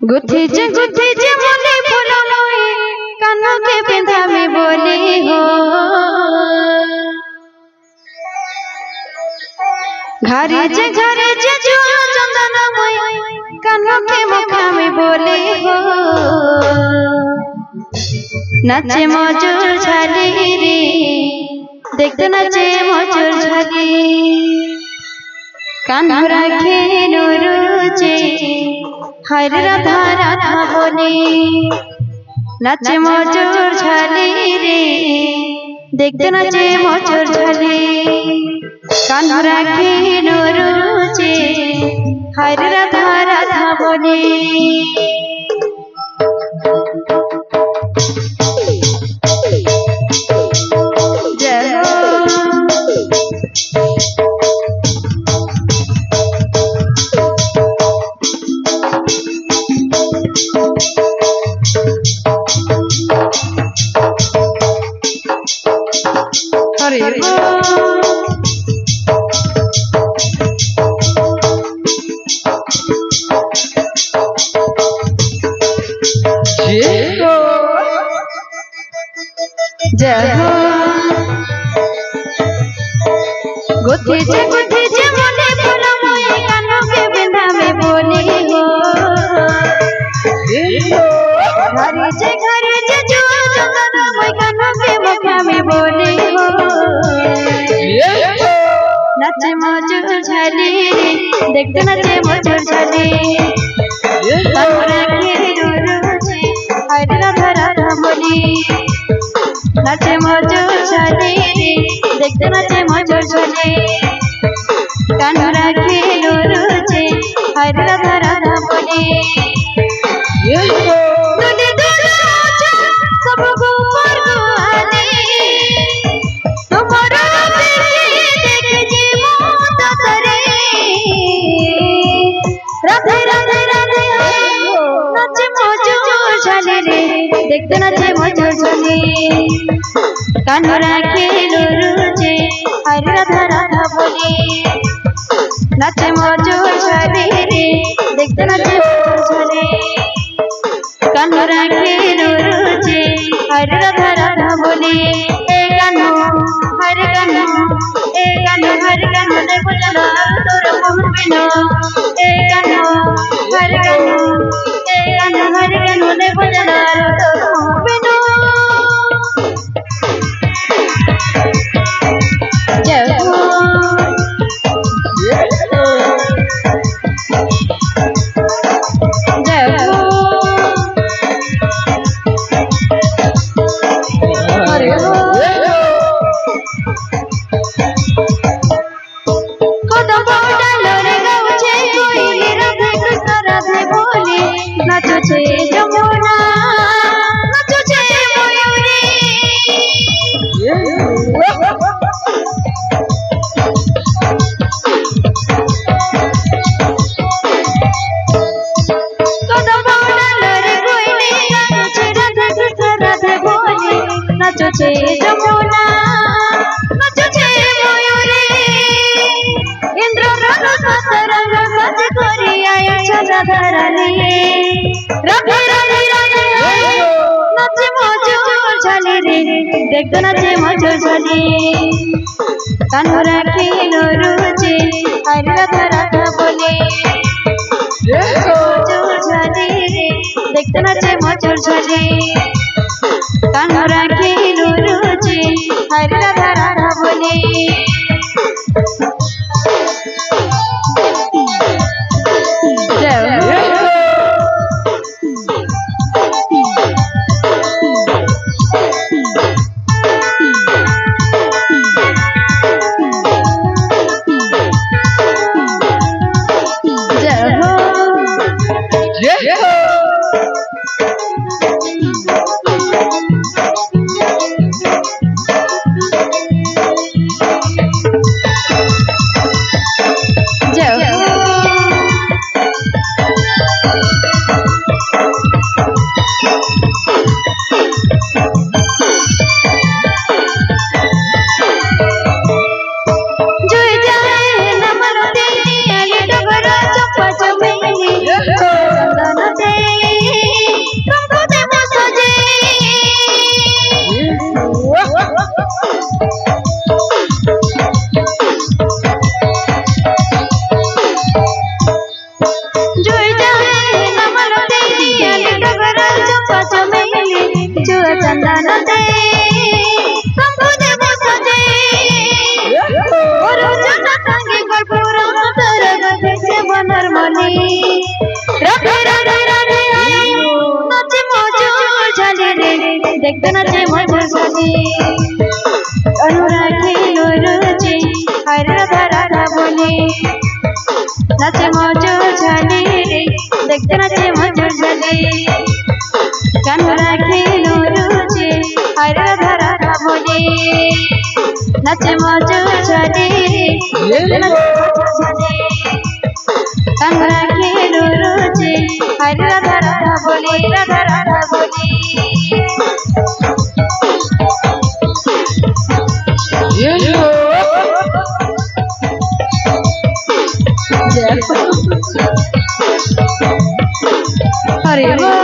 गुथी जे मोले फुलमोए कानों के बिंदा में बोली हो घरे जे जो चंदन मोए कानों के मुखा में बोली हो नाचे मजूर झाली रे देखते नाचे मजूर झाली कान्हा राखे नूरुचे हर राधा राधा बोली नाचे मजूर झाली रे देखते नाचे मजूर झाली कान्हा राखे नूरुचे हर राधा राधा बोली गुथी जे मोले फुलमोए कानों के बिंदा में बोली हो घरे जे जो चंदन मोए कानों के मुखा में बोली हो नाचे मजूर झाली देखते नाचे मजूर झाली कान्हा राखे नूरुचे हर राधा राधा बोली नाचे मजूर झाली देखते नाचे मजूर झाली कान्हा राखे नूरुचे हर राधा राधा बोली सब गोपर गोहाली तुम्हारा देख जी मोत करे राधे राधे राधे नाचे मजूर झाली रे देखते नाचे मजूर झाली कान्हा राखे नूरुचे हर राधा राधा बोली नाचे मजूर झाली रे देखते नाचे मजूर झाली कान्हा राखे नूरुचे हर राधा राधा बोली ए कान्हा हर कान्हा ने बुझला तोर मोहन बिनो ए कान्हा हर कान्हा ने बुझला तोर मोहन बिनो नाचो छे जमुना नाचो छे मयूरी कदम डालर कोइले नाचो छे राधे कृष्ण राधे बोले नाचो छे जमुना नाचो छे मयूरी इंद्र रंग सतरंग सज करी आया राधा रानी राधे राधे राधे नाचे मजूर झाली रे देखते नाचे मजूर झाली कान्हा राखे नूरुचे हर राधा राधा बोली मजूर झाली रे देखते नाचे मजूर झाली कान्हा राखे नूरुचे हर राधा राधा बोली चंदन दे দেখতে নাচে মজুর ঝালি অনুরাগী রুচি হরে রাধা রাধা বলি নাচে মজুর ঝালি দেখতে নাচে মজুর ঝালি অনুরাগী রুচি হরে রাধা রাধা বলি নাচে মজুর ঝালি দেখতে নাচে মজুর ঝালি অনুরাগী রুচি হরে রাধা রাধা বলি রাধা রাধা বলি हरे